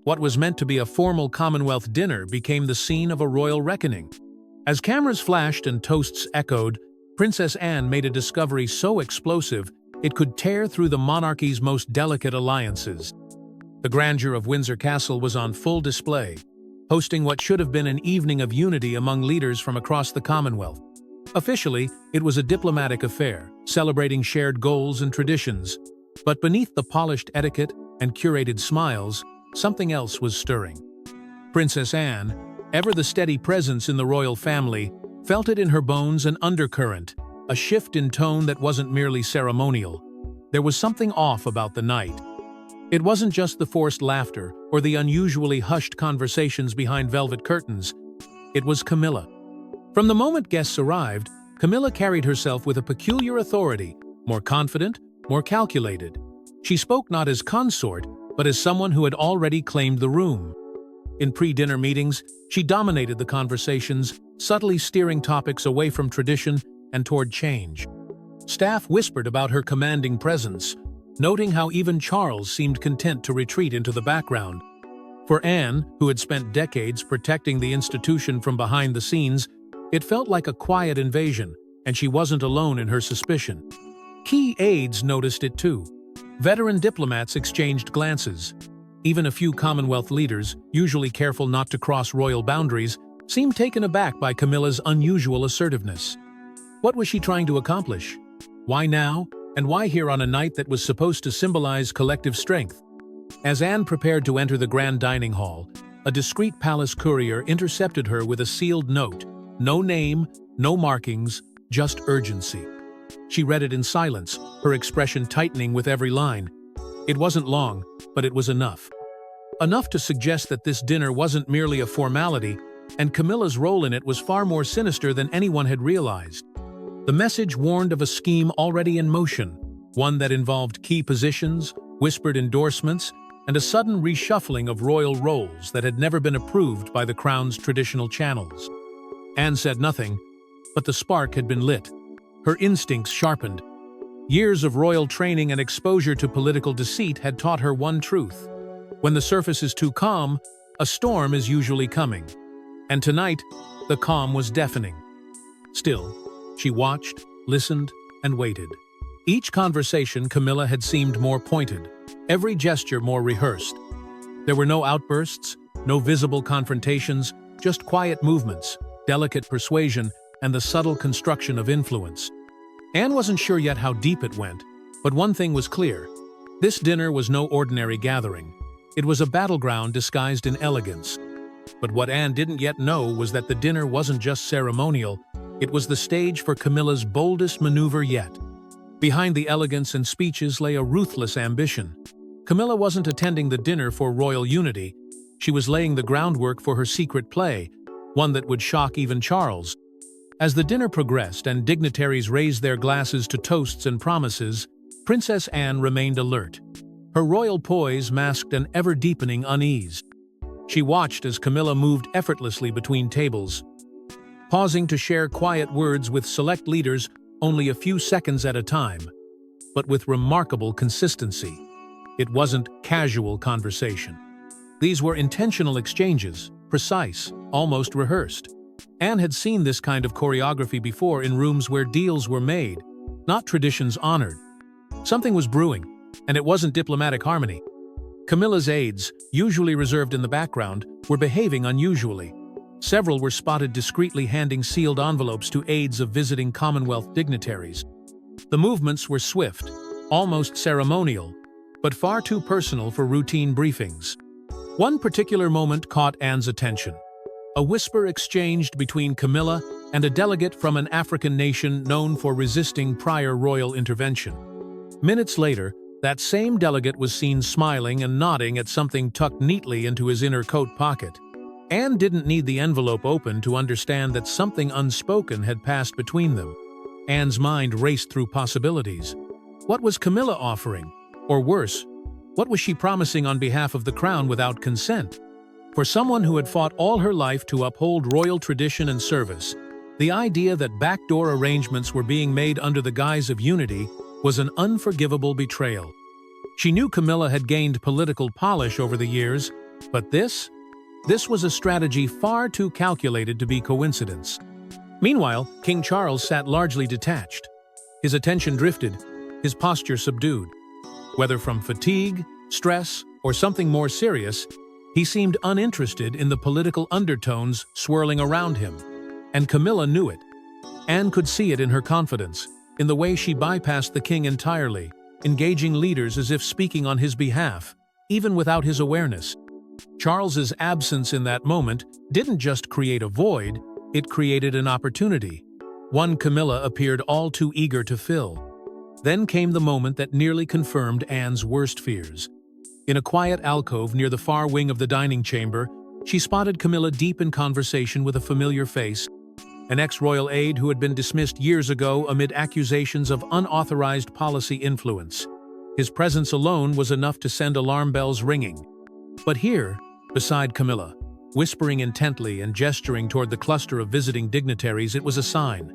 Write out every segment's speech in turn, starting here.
What was meant to be a formal Commonwealth dinner became the scene of a royal reckoning. As cameras flashed and toasts echoed, Princess Anne made a discovery so explosive it could tear through the monarchy's most delicate alliances. The grandeur of Windsor Castle was on full display, hosting what should have been an evening of unity among leaders from across the Commonwealth. Officially, it was a diplomatic affair, celebrating shared goals and traditions. But beneath the polished etiquette and curated smiles, something else was stirring. Princess Anne, ever the steady presence in the royal family, felt it in her bones an undercurrent, a shift in tone that wasn't merely ceremonial. There was something off about the night. It wasn't just the forced laughter or the unusually hushed conversations behind velvet curtains. It was Camilla. From the moment guests arrived, Camilla carried herself with a peculiar authority, more confident, more calculated. She spoke not as consort, but as someone who had already claimed the room. In pre-dinner meetings, she dominated the conversations, subtly steering topics away from tradition and toward change. Staff whispered about her commanding presence, noting how even Charles seemed content to retreat into the background. For Anne, who had spent decades protecting the institution from behind the scenes, it felt like a quiet invasion, and she wasn't alone in her suspicion. Key aides noticed it too. Veteran diplomats exchanged glances. Even a few Commonwealth leaders, usually careful not to cross royal boundaries, seemed taken aback by Camilla's unusual assertiveness. What was she trying to accomplish? Why now, and why here on a night that was supposed to symbolize collective strength? As Anne prepared to enter the grand dining hall, a discreet palace courier intercepted her with a sealed note. No name, no markings, just urgency. She read it in silence, her expression tightening with every line. It wasn't long, but it was enough. Enough to suggest that this dinner wasn't merely a formality, and Camilla's role in it was far more sinister than anyone had realized. The message warned of a scheme already in motion, one that involved key positions, whispered endorsements, and a sudden reshuffling of royal roles that had never been approved by the crown's traditional channels. Anne said nothing, but the spark had been lit. Her instincts sharpened. Years of royal training and exposure to political deceit had taught her one truth. When the surface is too calm, a storm is usually coming. And tonight, the calm was deafening. Still, she watched, listened, and waited. Each conversation Camilla had seemed more pointed, every gesture more rehearsed. There were no outbursts, no visible confrontations, just quiet movements, delicate persuasion, and the subtle construction of influence. Anne wasn't sure yet how deep it went, but one thing was clear. This dinner was no ordinary gathering. It was a battleground disguised in elegance. But what Anne didn't yet know was that the dinner wasn't just ceremonial, it was the stage for Camilla's boldest maneuver yet. Behind the elegance and speeches lay a ruthless ambition. Camilla wasn't attending the dinner for royal unity. She was laying the groundwork for her secret play, one that would shock even Charles. As the dinner progressed and dignitaries raised their glasses to toasts and promises, Princess Anne remained alert. Her royal poise masked an ever-deepening unease. She watched as Camilla moved effortlessly between tables, pausing to share quiet words with select leaders only a few seconds at a time, but with remarkable consistency. It wasn't casual conversation. These were intentional exchanges, precise, almost rehearsed. Anne had seen this kind of choreography before in rooms where deals were made, not traditions honored. Something was brewing, and it wasn't diplomatic harmony. Camilla's aides, usually reserved in the background, were behaving unusually. Several were spotted discreetly handing sealed envelopes to aides of visiting Commonwealth dignitaries. The movements were swift, almost ceremonial, but far too personal for routine briefings. One particular moment caught Anne's attention. A whisper exchanged between Camilla and a delegate from an African nation known for resisting prior royal intervention. Minutes later, that same delegate was seen smiling and nodding at something tucked neatly into his inner coat pocket. Anne didn't need the envelope open to understand that something unspoken had passed between them. Anne's mind raced through possibilities. What was Camilla offering? Or worse, what was she promising on behalf of the crown without consent? For someone who had fought all her life to uphold royal tradition and service, the idea that backdoor arrangements were being made under the guise of unity was an unforgivable betrayal. She knew Camilla had gained political polish over the years, But this was a strategy far too calculated to be coincidence. Meanwhile, King Charles sat largely detached. His attention drifted, his posture subdued. Whether from fatigue, stress, or something more serious, he seemed uninterested in the political undertones swirling around him. And Camilla knew it. Anne could see it in her confidence, in the way she bypassed the king entirely, engaging leaders as if speaking on his behalf, even without his awareness. Charles's absence in that moment didn't just create a void, it created an opportunity. One Camilla appeared all too eager to fill. Then came the moment that nearly confirmed Anne's worst fears. In a quiet alcove near the far wing of the dining chamber, she spotted Camilla deep in conversation with a familiar face, an ex-royal aide who had been dismissed years ago amid accusations of unauthorized policy influence. His presence alone was enough to send alarm bells ringing. But here, beside Camilla, whispering intently and gesturing toward the cluster of visiting dignitaries, it was a sign.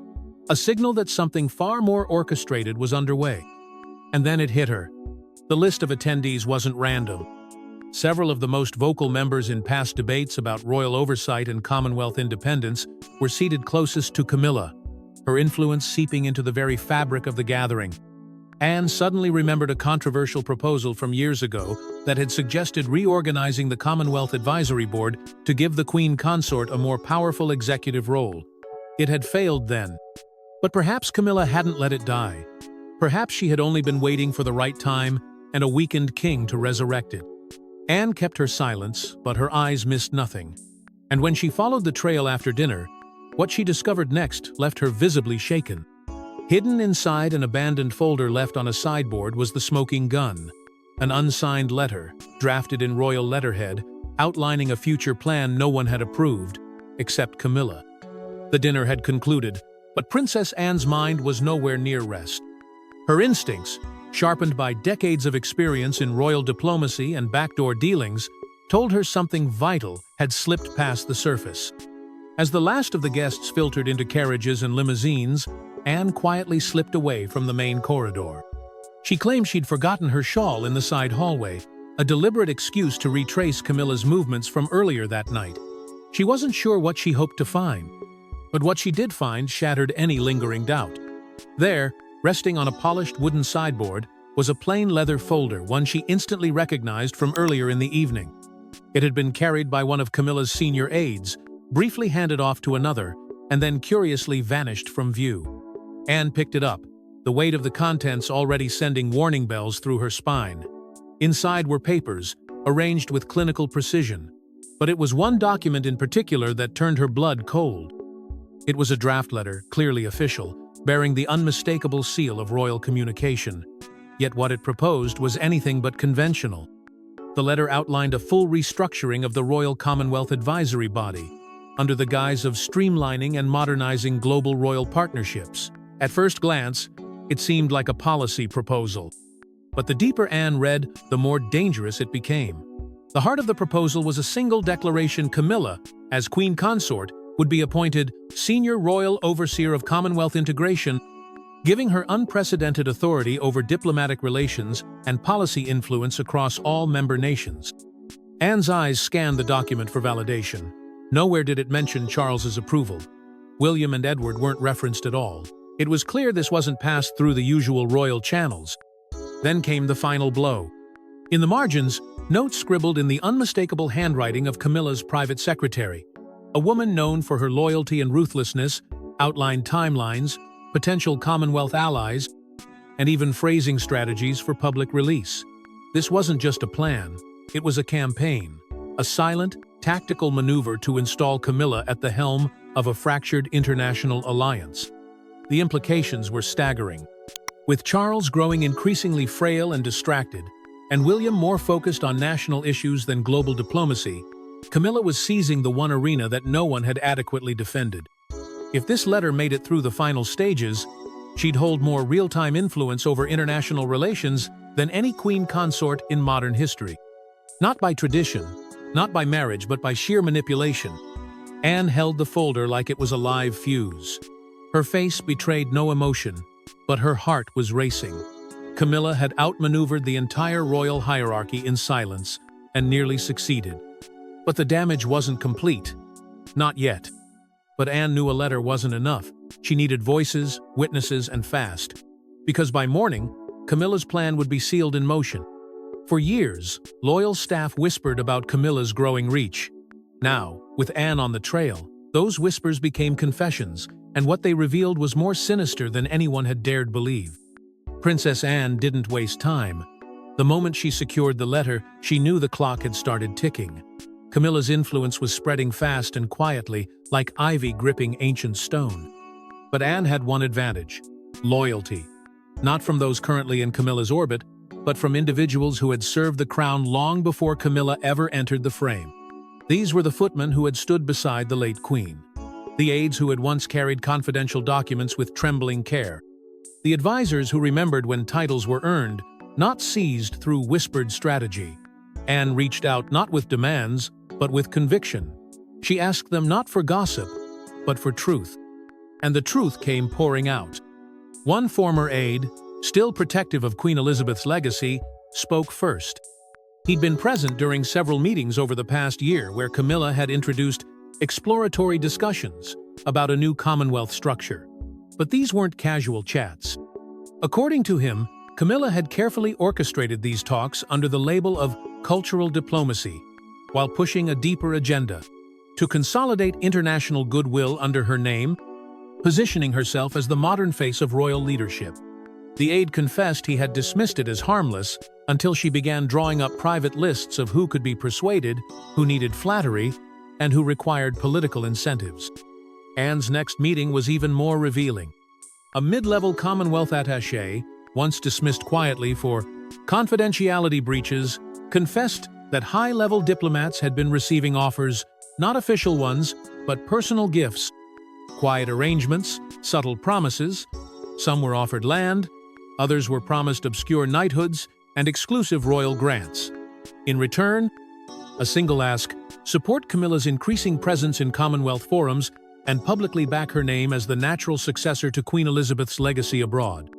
A signal that something far more orchestrated was underway. And then it hit her. The list of attendees wasn't random. Several of the most vocal members in past debates about royal oversight and Commonwealth independence were seated closest to Camilla, her influence seeping into the very fabric of the gathering. Anne suddenly remembered a controversial proposal from years ago that had suggested reorganizing the Commonwealth Advisory Board to give the Queen Consort a more powerful executive role. It had failed then. But perhaps Camilla hadn't let it die. Perhaps she had only been waiting for the right time and a weakened king to resurrect it. Anne kept her silence, but her eyes missed nothing. And when she followed the trail after dinner, what she discovered next left her visibly shaken. Hidden inside an abandoned folder left on a sideboard was the smoking gun, an unsigned letter, drafted in royal letterhead, outlining a future plan no one had approved, except Camilla. The dinner had concluded, but Princess Anne's mind was nowhere near rest. Her instincts, sharpened by decades of experience in royal diplomacy and backdoor dealings, told her something vital had slipped past the surface. As the last of the guests filtered into carriages and limousines, Anne quietly slipped away from the main corridor. She claimed she'd forgotten her shawl in the side hallway, a deliberate excuse to retrace Camilla's movements from earlier that night. She wasn't sure what she hoped to find, but what she did find shattered any lingering doubt. There, resting on a polished wooden sideboard, was a plain leather folder, one she instantly recognized from earlier in the evening. It had been carried by one of Camilla's senior aides, briefly handed off to another, and then curiously vanished from view. Anne picked it up, the weight of the contents already sending warning bells through her spine. Inside were papers, arranged with clinical precision, but it was one document in particular that turned her blood cold. It was a draft letter, clearly official, bearing the unmistakable seal of royal communication. Yet what it proposed was anything but conventional. The letter outlined a full restructuring of the Royal Commonwealth Advisory Body, under the guise of streamlining and modernizing global royal partnerships. At first glance, it seemed like a policy proposal. But the deeper Anne read, the more dangerous it became. The heart of the proposal was a single declaration: Camilla, as Queen Consort, would be appointed Senior Royal Overseer of Commonwealth Integration, giving her unprecedented authority over diplomatic relations and policy influence across all member nations. Anne's eyes scanned the document for validation. Nowhere did it mention Charles's approval. William and Edward weren't referenced at all. It was clear this wasn't passed through the usual royal channels. Then came the final blow. In the margins, notes scribbled in the unmistakable handwriting of Camilla's private secretary, a woman known for her loyalty and ruthlessness, outlined timelines, potential Commonwealth allies, and even phrasing strategies for public release. This wasn't just a plan, it was a campaign, a silent, tactical maneuver to install Camilla at the helm of a fractured international alliance. The implications were staggering. With Charles growing increasingly frail and distracted, and William more focused on national issues than global diplomacy, Camilla was seizing the one arena that no one had adequately defended. If this letter made it through the final stages, she'd hold more real-time influence over international relations than any queen consort in modern history. Not by tradition, not by marriage, but by sheer manipulation. Anne held the folder like it was a live fuse. Her face betrayed no emotion, but her heart was racing. Camilla had outmaneuvered the entire royal hierarchy in silence and nearly succeeded. But the damage wasn't complete. Not yet. But Anne knew a letter wasn't enough. She needed voices, witnesses, and fast. Because by morning, Camilla's plan would be sealed in motion. For years, loyal staff whispered about Camilla's growing reach. Now, with Anne on the trail, those whispers became confessions, and what they revealed was more sinister than anyone had dared believe. Princess Anne didn't waste time. The moment she secured the letter, she knew the clock had started ticking. Camilla's influence was spreading fast and quietly, like ivy gripping ancient stone. But Anne had one advantage: loyalty. Not from those currently in Camilla's orbit, but from individuals who had served the crown long before Camilla ever entered the frame. These were the footmen who had stood beside the late queen, the aides who had once carried confidential documents with trembling care, the advisors who remembered when titles were earned, not seized through whispered strategy. Anne reached out not with demands, but with conviction. She asked them not for gossip, but for truth. And the truth came pouring out. One former aide, still protective of Queen Elizabeth's legacy, spoke first. He'd been present during several meetings over the past year where Camilla had introduced exploratory discussions about a new Commonwealth structure. But these weren't casual chats. According to him, Camilla had carefully orchestrated these talks under the label of cultural diplomacy, while pushing a deeper agenda: to consolidate international goodwill under her name, positioning herself as the modern face of royal leadership. The aide confessed he had dismissed it as harmless until she began drawing up private lists of who could be persuaded, who needed flattery, and who required political incentives. Anne's next meeting was even more revealing. A mid-level Commonwealth attaché, once dismissed quietly for confidentiality breaches, confessed that high-level diplomats had been receiving offers, not official ones, but personal gifts, quiet arrangements, subtle promises. Some were offered land, others were promised obscure knighthoods and exclusive royal grants. In return, a single ask: support Camilla's increasing presence in Commonwealth forums and publicly back her name as the natural successor to Queen Elizabeth's legacy abroad.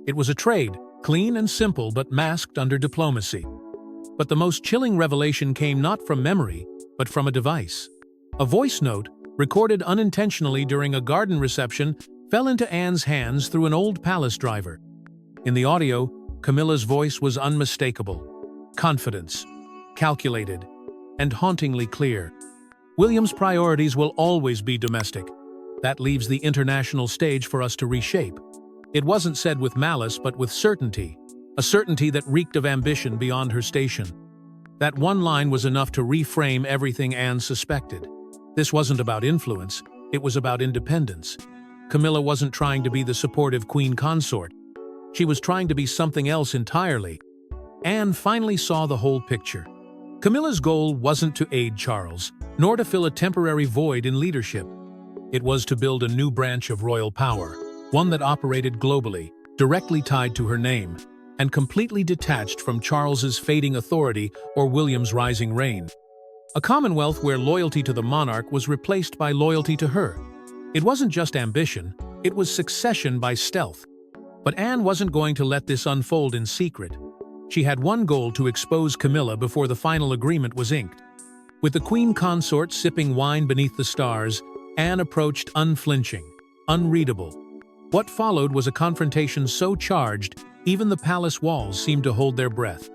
It was a trade, clean and simple but masked under diplomacy. But the most chilling revelation came not from memory, but from a device. A voice note, recorded unintentionally during a garden reception, fell into Anne's hands through an old palace driver. In the audio, Camilla's voice was unmistakable: confidence, calculated, and hauntingly clear. William's priorities will always be domestic. That leaves the international stage for us to reshape. It wasn't said with malice, but with certainty, a certainty that reeked of ambition beyond her station. That one line was enough to reframe everything Anne suspected. This wasn't about influence, it was about independence. Camilla wasn't trying to be the supportive queen consort. She was trying to be something else entirely. Anne finally saw the whole picture. Camilla's goal wasn't to aid Charles, nor to fill a temporary void in leadership. It was to build a new branch of royal power, one that operated globally, directly tied to her name, and completely detached from Charles's fading authority or William's rising reign. A Commonwealth where loyalty to the monarch was replaced by loyalty to her. It wasn't just ambition, it was succession by stealth. But Anne wasn't going to let this unfold in secret. She had one goal: to expose Camilla before the final agreement was inked. With the queen consort sipping wine beneath the stars, Anne approached unflinching, unreadable. What followed was a confrontation so charged, even the palace walls seemed to hold their breath.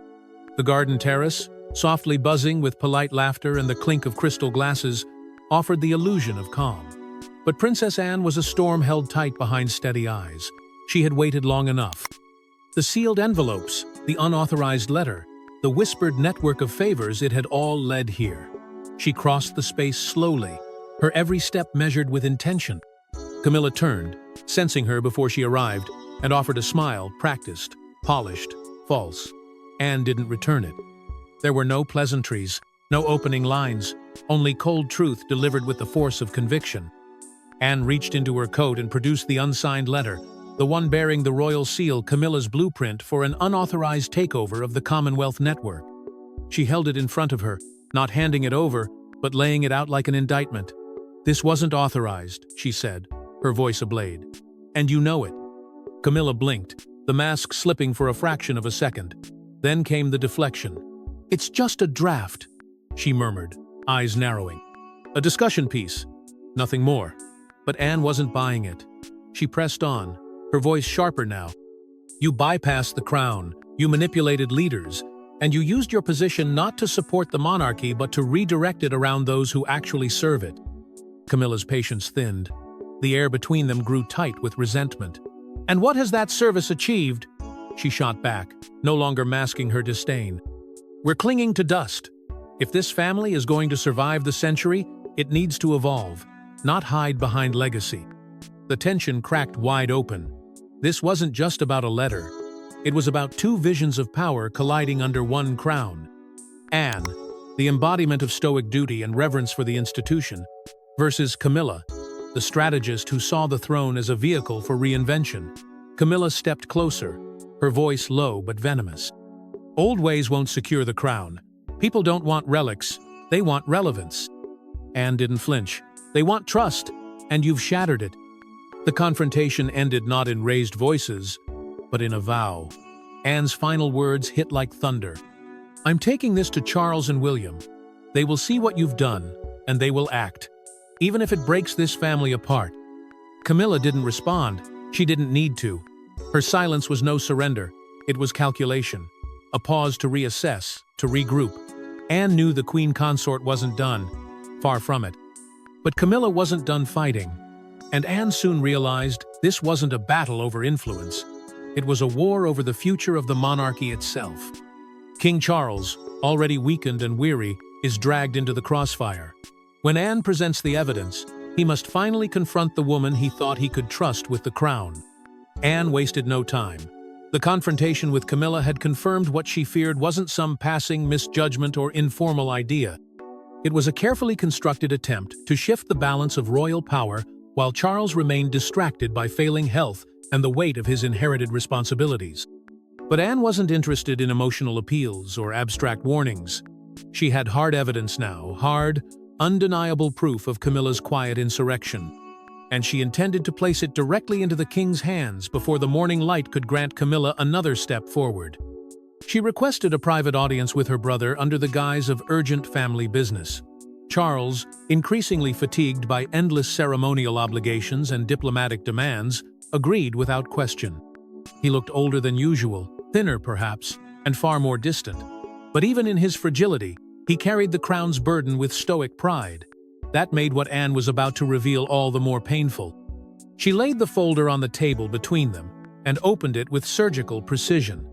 The garden terrace, softly buzzing with polite laughter and the clink of crystal glasses, offered the illusion of calm. But Princess Anne was a storm held tight behind steady eyes. She had waited long enough. The sealed envelopes, the unauthorized letter, the whispered network of favors, it had all led here. She crossed the space slowly, her every step measured with intention. Camilla turned, sensing her before she arrived, and offered a smile, practiced, polished, false. Anne didn't return it. There were no pleasantries, no opening lines, only cold truth delivered with the force of conviction. Anne reached into her coat and produced the unsigned letter, the one bearing the royal seal, Camilla's blueprint for an unauthorized takeover of the Commonwealth network. She held it in front of her, not handing it over, but laying it out like an indictment. "This wasn't authorized," she said, her voice ablade. "And you know it." Camilla blinked, the mask slipping for a fraction of a second. Then came the deflection. "It's just a draft," she murmured. eyes narrowing. A discussion piece, nothing more. But Anne wasn't buying it. She pressed on, her voice sharper now. You bypassed the crown, you manipulated leaders, and you used your position not to support the monarchy but to redirect it around those who actually serve it. Camilla's patience thinned. The air between them grew tight with resentment. And what has that service achieved? She shot back, no longer masking her disdain. We're clinging to dust. If this family is going to survive the century, it needs to evolve, not hide behind legacy. The tension cracked wide open. This wasn't just about a letter. It was about two visions of power colliding under one crown. Anne, the embodiment of stoic duty and reverence for the institution, versus Camilla, the strategist who saw the throne as a vehicle for reinvention. Camilla stepped closer, her voice low but venomous. Old ways won't secure the crown. People don't want relics, they want relevance. Anne didn't flinch. They want trust, and you've shattered it. The confrontation ended not in raised voices, but in a vow. Anne's final words hit like thunder. I'm taking this to Charles and William. They will see what you've done, and they will act, even if it breaks this family apart. Camilla didn't respond. She didn't need to. Her silence was no surrender. It was calculation. A pause to reassess, to regroup. Anne knew the queen consort wasn't done. Far from it. But Camilla wasn't done fighting. And Anne soon realized this wasn't a battle over influence. It was a war over the future of the monarchy itself. King Charles, already weakened and weary, is dragged into the crossfire. When Anne presents the evidence, he must finally confront the woman he thought he could trust with the crown. Anne wasted no time. The confrontation with Camilla had confirmed what she feared wasn't some passing misjudgment or informal idea. It was a carefully constructed attempt to shift the balance of royal power while Charles remained distracted by failing health and the weight of his inherited responsibilities. But Anne wasn't interested in emotional appeals or abstract warnings. She had hard evidence now, hard, undeniable proof of Camilla's quiet insurrection. And she intended to place it directly into the king's hands before the morning light could grant Camilla another step forward. She requested a private audience with her brother under the guise of urgent family business. Charles, increasingly fatigued by endless ceremonial obligations and diplomatic demands, agreed without question. He looked older than usual, thinner perhaps, and far more distant. But even in his fragility, he carried the crown's burden with stoic pride. That made what Anne was about to reveal all the more painful. She laid the folder on the table between them and opened it with surgical precision.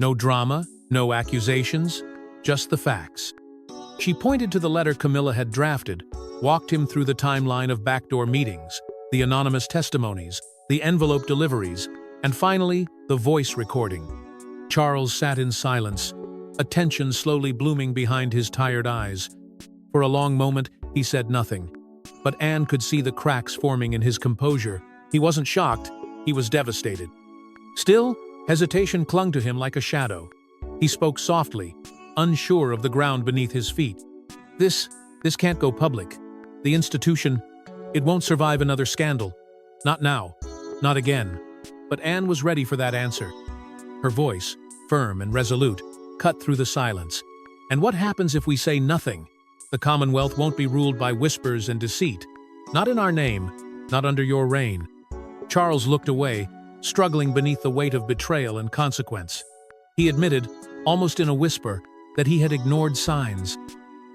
No drama, no accusations, just the facts. She pointed to the letter Camilla had drafted, walked him through the timeline of backdoor meetings, the anonymous testimonies, the envelope deliveries, and finally, the voice recording. Charles sat in silence, a tension slowly blooming behind his tired eyes. For a long moment, he said nothing. But Anne could see the cracks forming in his composure. He wasn't shocked, he was devastated. Still, hesitation clung to him like a shadow. He spoke softly, unsure of the ground beneath his feet. This can't go public. The institution, it won't survive another scandal. Not now, not again. But Anne was ready for that answer. Her voice, firm and resolute, cut through the silence. And what happens if we say nothing? The Commonwealth won't be ruled by whispers and deceit. Not in our name, not under your reign. Charles looked away, struggling beneath the weight of betrayal and consequence. He admitted, almost in a whisper, that he had ignored signs,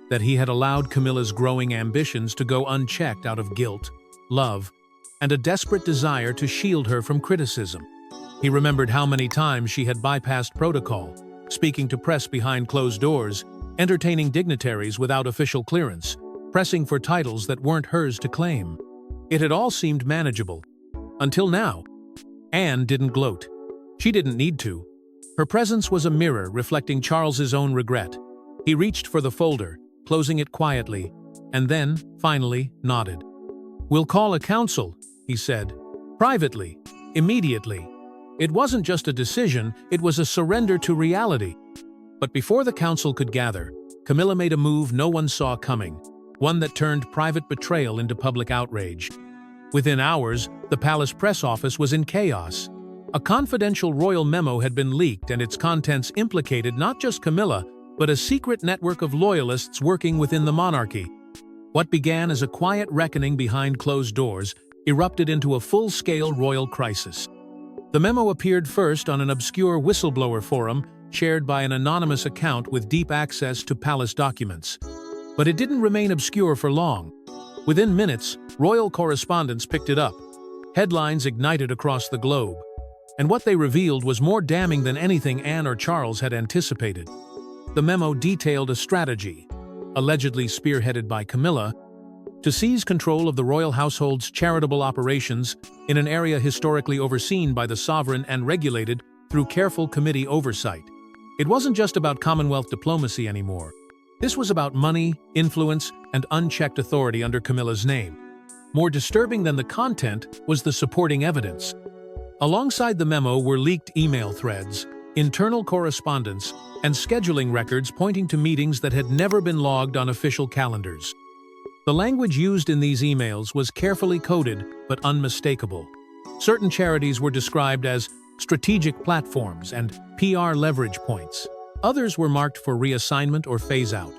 that he had allowed Camilla's growing ambitions to go unchecked out of guilt, love, and a desperate desire to shield her from criticism. He remembered how many times she had bypassed protocol, speaking to press behind closed doors, entertaining dignitaries without official clearance, pressing for titles that weren't hers to claim. It had all seemed manageable. Until now. Anne didn't gloat. She didn't need to. Her presence was a mirror reflecting Charles's own regret. He reached for the folder, closing it quietly, and then, finally, nodded. "We'll call a council," he said. Privately, immediately. It wasn't just a decision, it was a surrender to reality. But before the council could gather, Camilla made a move no one saw coming, one that turned private betrayal into public outrage. Within hours, the palace press office was in chaos. A confidential royal memo had been leaked and its contents implicated not just Camilla, but a secret network of loyalists working within the monarchy. What began as a quiet reckoning behind closed doors erupted into a full-scale royal crisis. The memo appeared first on an obscure whistleblower forum shared by an anonymous account with deep access to palace documents. But it didn't remain obscure for long. Within minutes, royal correspondents picked it up. Headlines ignited across the globe. And what they revealed was more damning than anything Anne or Charles had anticipated. The memo detailed a strategy, allegedly spearheaded by Camilla, to seize control of the royal household's charitable operations in an area historically overseen by the sovereign and regulated through careful committee oversight. It wasn't just about Commonwealth diplomacy anymore. This was about money, influence, and unchecked authority under Camilla's name. More disturbing than the content was the supporting evidence. Alongside the memo were leaked email threads, internal correspondence, and scheduling records pointing to meetings that had never been logged on official calendars. The language used in these emails was carefully coded but unmistakable. Certain charities were described as strategic platforms and PR leverage points. Others were marked for reassignment or phase-out.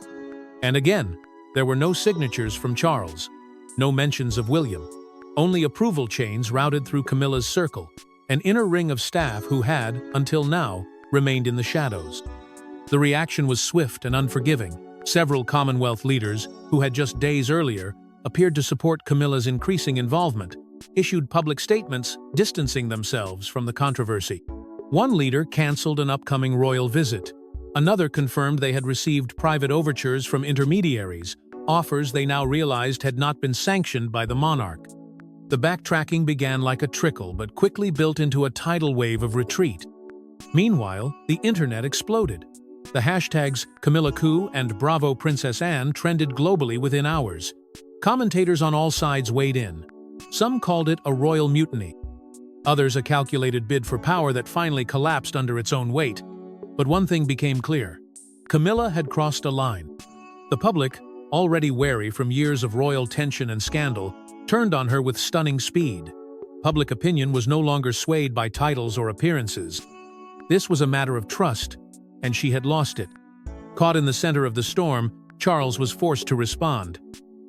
And again, there were no signatures from Charles, no mentions of William, only approval chains routed through Camilla's circle, an inner ring of staff who had, until now, remained in the shadows. The reaction was swift and unforgiving. Several Commonwealth leaders, who had just days earlier appeared to support Camilla's increasing involvement, issued public statements distancing themselves from the controversy. One leader canceled an upcoming royal visit. Another confirmed they had received private overtures from intermediaries, offers they now realized had not been sanctioned by the monarch. The backtracking began like a trickle but quickly built into a tidal wave of retreat. Meanwhile, the internet exploded. The hashtags Camilla coup and Bravo Princess Anne trended globally within hours. Commentators on all sides weighed in. Some called it a royal mutiny. Others a calculated bid for power that finally collapsed under its own weight. But one thing became clear. Camilla had crossed a line. The public, already wary from years of royal tension and scandal, turned on her with stunning speed. Public opinion was no longer swayed by titles or appearances. This was a matter of trust, and she had lost it. Caught in the center of the storm, Charles was forced to respond.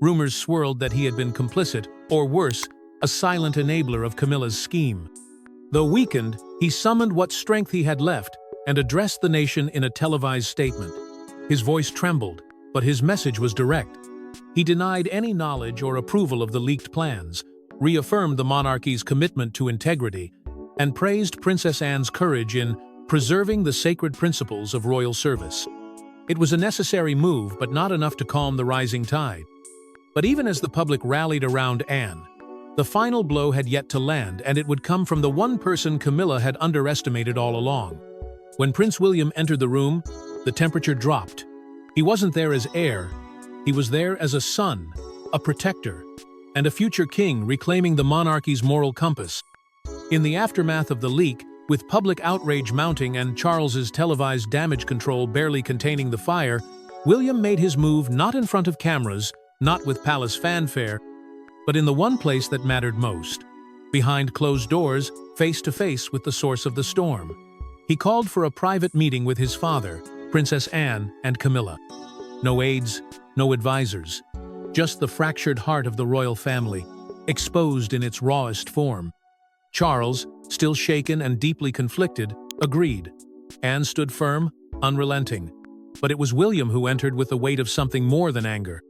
Rumors swirled that he had been complicit, or worse, a silent enabler of Camilla's scheme. Though weakened, he summoned what strength he had left and addressed the nation in a televised statement. His voice trembled, but his message was direct. He denied any knowledge or approval of the leaked plans, reaffirmed the monarchy's commitment to integrity, and praised Princess Anne's courage in preserving the sacred principles of royal service. It was a necessary move, but not enough to calm the rising tide. But even as the public rallied around Anne, the final blow had yet to land, and it would come from the one person Camilla had underestimated all along. When Prince William entered the room, the temperature dropped. He wasn't there as heir. He was there as a son, a protector, and a future king reclaiming the monarchy's moral compass. In the aftermath of the leak, with public outrage mounting and Charles's televised damage control barely containing the fire, William made his move not in front of cameras, not with palace fanfare, but in the one place that mattered most. Behind closed doors, face to face with the source of the storm. He called for a private meeting with his father, Princess Anne and Camilla. No aides, no advisors. Just the fractured heart of the royal family, exposed in its rawest form. Charles, still shaken and deeply conflicted, agreed. Anne stood firm, unrelenting. But it was William who entered with the weight of something more than anger.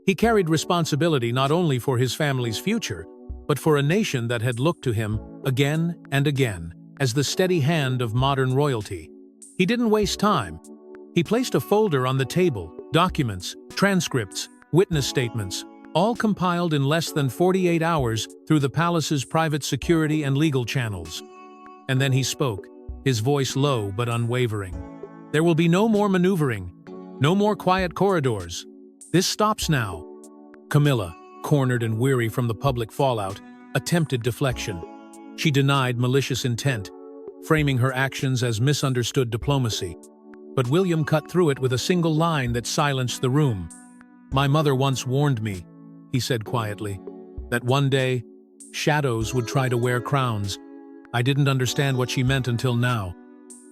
He carried responsibility not only for his family's future, but for a nation that had looked to him, again and again, as the steady hand of modern royalty. He didn't waste time. He placed a folder on the table, documents, transcripts, witness statements, all compiled in less than 48 hours through the palace's private security and legal channels. And then he spoke, his voice low but unwavering. There will be no more maneuvering, no more quiet corridors. This stops now. Camilla, cornered and weary from the public fallout, attempted deflection. She denied malicious intent, framing her actions as misunderstood diplomacy. But William cut through it with a single line that silenced the room. "My mother once warned me," he said quietly, "that one day, shadows would try to wear crowns. I didn't understand what she meant until now."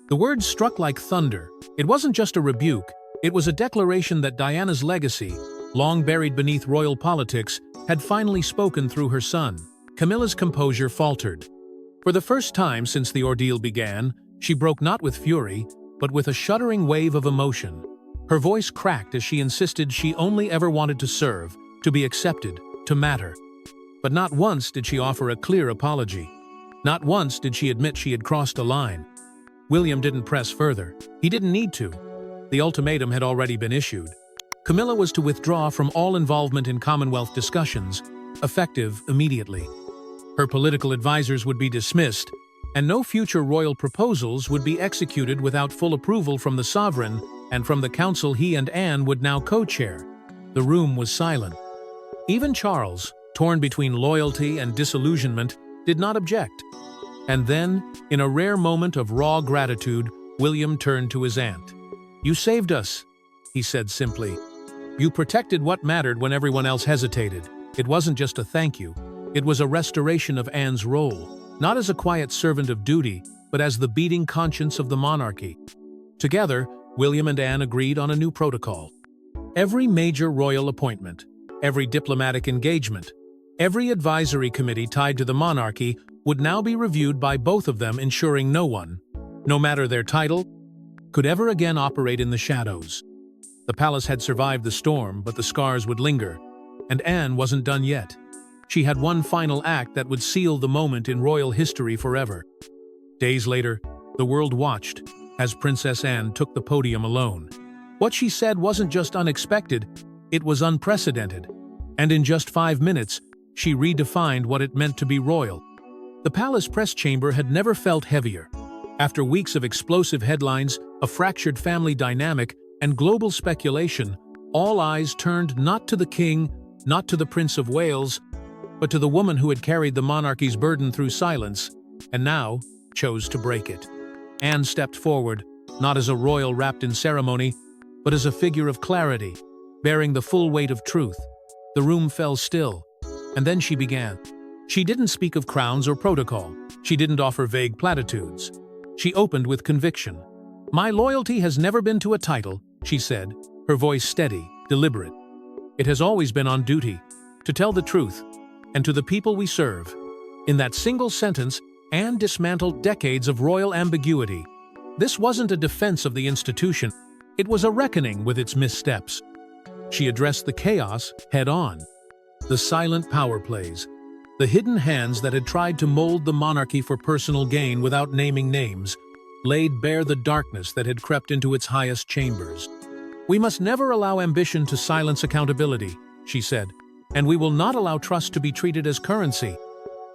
The words struck like thunder. It wasn't just a rebuke, It was a declaration that Diana's legacy, long buried beneath royal politics, had finally spoken through her son. Camilla's composure faltered. For the first time since the ordeal began, she broke not with fury, but with a shuddering wave of emotion. Her voice cracked as she insisted she only ever wanted to serve, to be accepted, to matter. But not once did she offer a clear apology. Not once did she admit she had crossed a line. William didn't press further. He didn't need to. The ultimatum had already been issued. Camilla was to withdraw from all involvement in Commonwealth discussions, effective immediately. Her political advisors would be dismissed, and no future royal proposals would be executed without full approval from the sovereign and from the council he and Anne would now co-chair. The room was silent. Even Charles, torn between loyalty and disillusionment, did not object. And then, in a rare moment of raw gratitude, William turned to his aunt. "You saved us," he said simply. "You protected what mattered when everyone else hesitated." It wasn't just a thank you. It was a restoration of Anne's role, not as a quiet servant of duty, but as the beating conscience of the monarchy. Together, William and Anne agreed on a new protocol. Every major royal appointment, every diplomatic engagement, every advisory committee tied to the monarchy would now be reviewed by both of them, ensuring no one, no matter their title, could ever again operate in the shadows. The palace had survived the storm, but the scars would linger, and Anne wasn't done yet. She had one final act that would seal the moment in royal history forever. Days later, the world watched as Princess Anne took the podium alone. What she said wasn't just unexpected, it was unprecedented. And in just 5 minutes, she redefined what it meant to be royal. The palace press chamber had never felt heavier. After weeks of explosive headlines, a fractured family dynamic, and global speculation, all eyes turned not to the king, not to the Prince of Wales, but to the woman who had carried the monarchy's burden through silence, and now chose to break it. Anne stepped forward, not as a royal wrapped in ceremony, but as a figure of clarity, bearing the full weight of truth. The room fell still, and then she began. She didn't speak of crowns or protocol. She didn't offer vague platitudes. She opened with conviction. "My loyalty has never been to a title," she said, her voice steady, deliberate. "It has always been on duty, to tell the truth, and to the people we serve." In that single sentence, Anne dismantled decades of royal ambiguity. This wasn't a defense of the institution, it was a reckoning with its missteps. She addressed the chaos head-on. The silent power plays, the hidden hands that had tried to mold the monarchy for personal gain without naming names, laid bare the darkness that had crept into its highest chambers. "We must never allow ambition to silence accountability," she said, "and we will not allow trust to be treated as currency."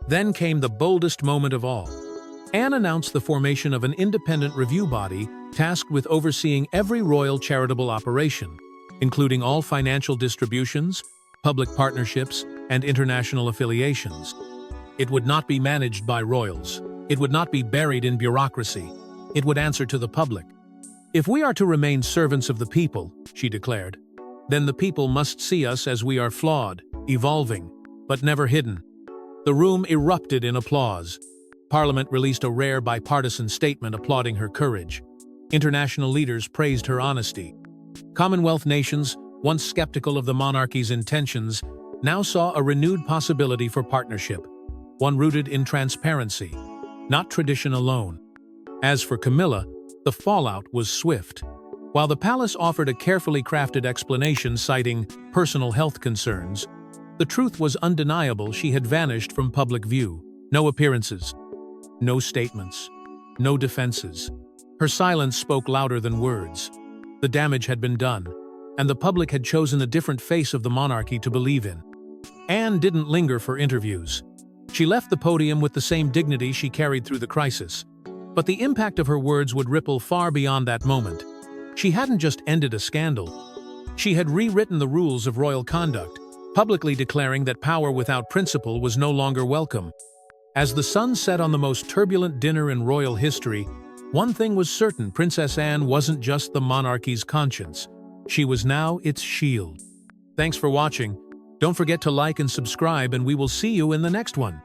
Then came the boldest moment of all. Anne announced the formation of an independent review body tasked with overseeing every royal charitable operation, including all financial distributions, public partnerships, and international affiliations. It would not be managed by royals. It would not be buried in bureaucracy. It would answer to the public. "If we are to remain servants of the people," she declared, "then the people must see us as we are flawed, evolving, but never hidden." The room erupted in applause. Parliament released a rare bipartisan statement applauding her courage. International leaders praised her honesty. Commonwealth nations, once skeptical of the monarchy's intentions, now saw a renewed possibility for partnership, one rooted in transparency, not tradition alone. As for Camilla, the fallout was swift. While the palace offered a carefully crafted explanation citing personal health concerns, the truth was undeniable. She had vanished from public view. No appearances, no statements, no defenses. Her silence spoke louder than words. The damage had been done, and the public had chosen a different face of the monarchy to believe in. Anne didn't linger for interviews. She left the podium with the same dignity she carried through the crisis. But the impact of her words would ripple far beyond that moment. She hadn't just ended a scandal. She had rewritten the rules of royal conduct, publicly declaring that power without principle was no longer welcome. As the sun set on the most turbulent dinner in royal history, one thing was certain: Princess Anne wasn't just the monarchy's conscience. She was now its shield. Thanks for watching. Don't forget to like and subscribe, and we will see you in the next one.